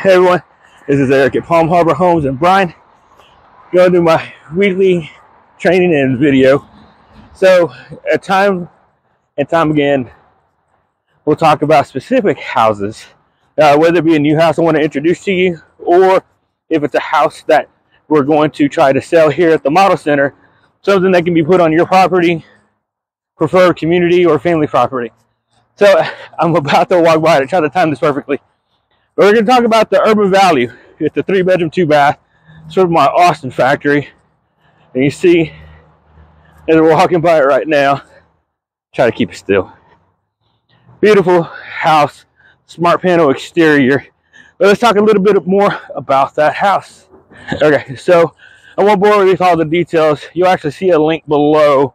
Hey everyone, this is Eric at Palm Harbor Homes and Bryan. Going to my weekly training and video. So, at time and time again, we'll talk about specific houses, whether it be a new house I want to introduce to you, or if it's a house that we're going to try to sell here at the model center, something that can be put on your property, preferred community or family property. So, I'm about to walk by to try to time this perfectly. But we're going to talk about the urban value. It's a 3-bedroom, 2-bath, sort of my Austin factory. And you see, as we're walking by it right now, try to keep it still. Beautiful house, smart panel exterior. But let's talk a little bit more about that house. Okay, so I won't bore you with all the details. You'll actually see a link below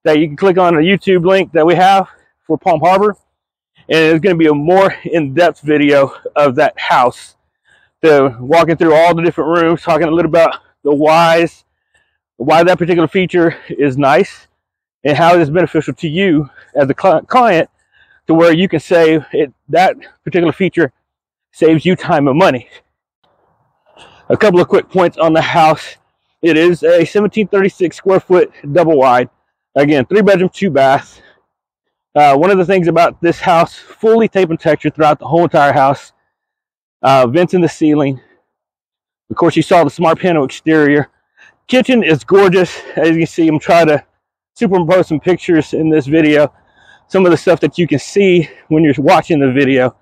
that you can click on, a YouTube link that we have for Palm Harbor. And it's going to be a more in-depth video of that house. So walking through all the different rooms, talking a little about the why that particular feature is nice, and how it is beneficial to you as a client, to where you can say that particular feature saves you time and money. A couple of quick points on the house. It is a 1736 square foot double wide. Again, 3-bedroom, 2-bath. One of the things about this house, fully tape and texture throughout the whole entire house. Vents in the ceiling. Of course, you saw the smart panel exterior. Kitchen is gorgeous. As you can see, I'm trying to superimpose some pictures in this video. Some of the stuff that you can see when you're watching the video.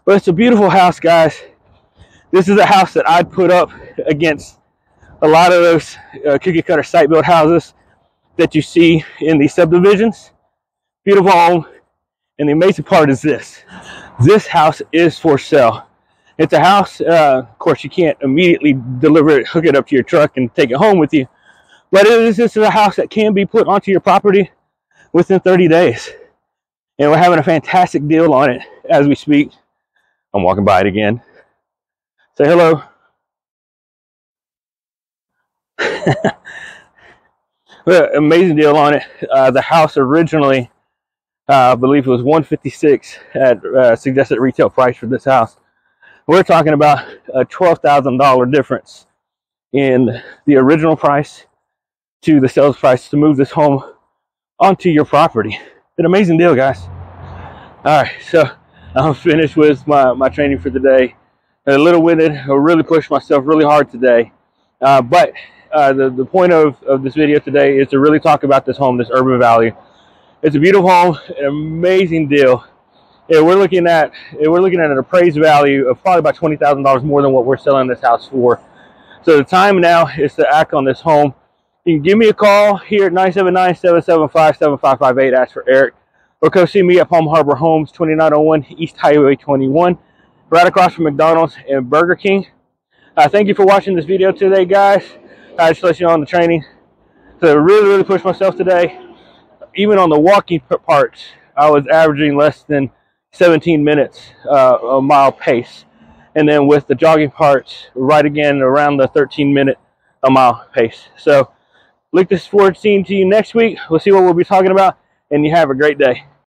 But it's a beautiful house, guys. This is a house that I'd put up against a lot of those cookie cutter site built houses that you see in these subdivisions. Beautiful home. And the amazing part is this house is for sale. It's a house, of course you can't immediately deliver it, hook it up to your truck and take it home with you, but this is a house that can be put onto your property within 30 days. And we're having a fantastic deal on it as we speak. I'm walking by it again. Say hello. Amazing deal on it. The house originally, I believe it was $156 at suggested retail price for this house. We're talking about a $12,000 difference in the original price to the sales price to move this home onto your property. An amazing deal, guys. All right, so I'm finished with my training for the day. A little winded. I really pushed myself really hard today. But the point of this video today is to really talk about this home, this urban value. It's a beautiful home, an amazing deal. Yeah, we're looking at an appraised value of probably about $20,000 more than what we're selling this house for. So the time now is to act on this home. You can give me a call here at 979-775-7558. Ask for Eric, or come see me at Palm Harbor Homes, 2901 East Highway 21, right across from McDonald's and Burger King. Thank you for watching this video today, guys. I just let you know on the training. So really pushed myself today. Even on the walking parts, I was averaging less than 17 minutes a mile pace, and then with the jogging parts, right again around the 13-minute a mile pace. So look forward to seeing you next week. We'll see what we'll be talking about, and you have a great day.